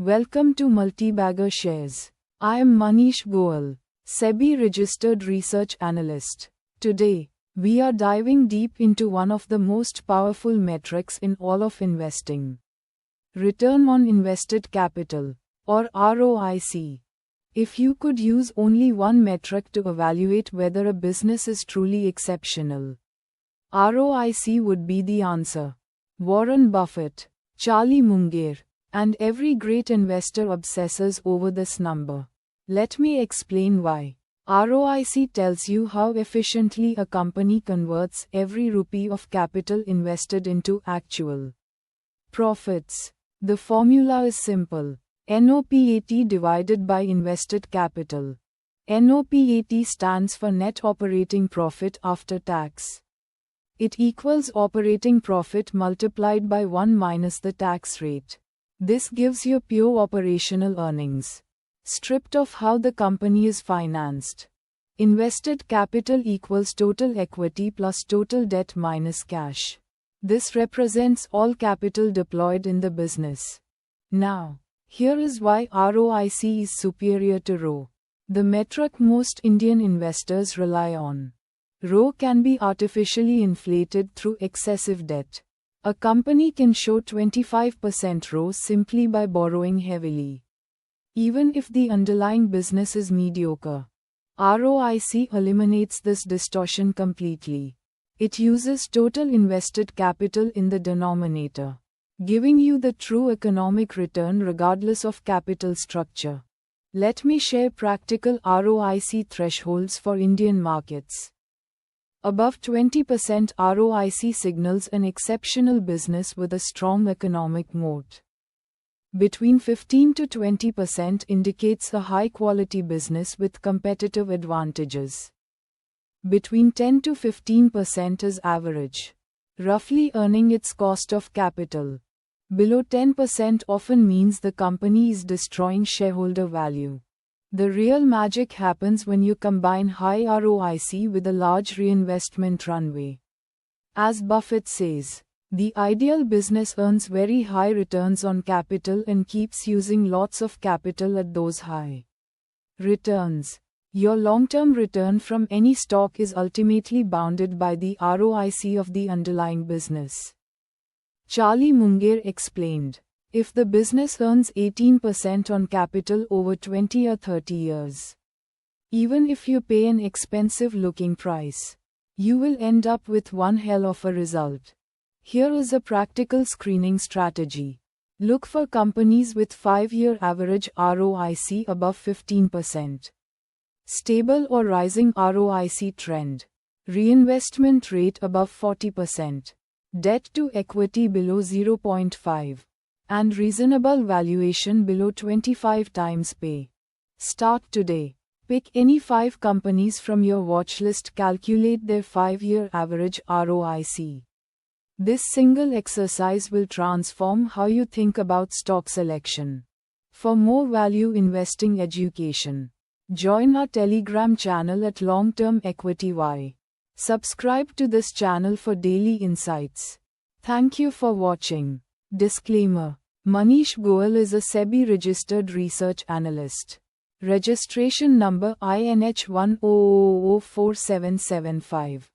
Welcome to Multibagger Shares. I am Manish Goel, SEBI registered research analyst. Today, we are diving deep into one of the most powerful metrics in all of investing. Return on invested capital, or ROIC. If you could use only one metric to evaluate whether a business is truly exceptional, ROIC would be the answer. Warren Buffett, Charlie Munger, and every great investor obsesses over this number. Let me explain why. ROIC tells you how efficiently a company converts every rupee of capital invested into actual profits. The formula is simple. NOPAT divided by invested capital. NOPAT stands for net operating profit after tax. It equals operating profit multiplied by 1 minus the tax rate. This gives you pure operational earnings, stripped of how the company is financed. Invested capital equals total equity plus total debt minus cash. This represents all capital deployed in the business. Now, here is why ROIC is superior to ROE, the metric most Indian investors rely on. ROE can be artificially inflated through excessive debt. A company can show 25% ROE simply by borrowing heavily, even if the underlying business is mediocre. ROIC eliminates this distortion completely. It uses total invested capital in the denominator, giving you the true economic return regardless of capital structure. Let me share practical ROIC thresholds for Indian markets. Above 20% ROIC signals an exceptional business with a strong economic moat. Between 15 to 20% indicates a high-quality business with competitive advantages. Between 10 to 15% is average, roughly earning its cost of capital. Below 10% often means the company is destroying shareholder value. The real magic happens when you combine high ROIC with a large reinvestment runway. As Buffett says, the ideal business earns very high returns on capital and keeps using lots of capital at those high returns. Your long-term return from any stock is ultimately bounded by the ROIC of the underlying business. Charlie Munger explained, if the business earns 18% on capital over 20 or 30 years, even if you pay an expensive-looking price, you will end up with one hell of a result. Here is a practical screening strategy. Look for companies with 5-year average ROIC above 15%. Stable or rising ROIC trend. Reinvestment rate above 40%. Debt to equity below 0.5. And reasonable valuation below 25 times pay. Start today. Pick any 5 companies from your watchlist, calculate their 5-year average ROIC. This single exercise will transform how you think about stock selection. For more value investing education, join our Telegram channel at Long Term Equity Y. Subscribe to this channel for daily insights. Thank you for watching. Disclaimer. Manish Goel is a SEBI registered research analyst. Registration number INH 100004775.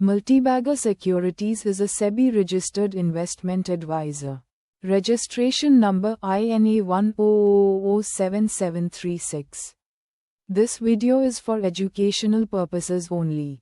Multibagger Securities is a SEBI registered investment advisor. Registration number INA 100007736. This video is for educational purposes only.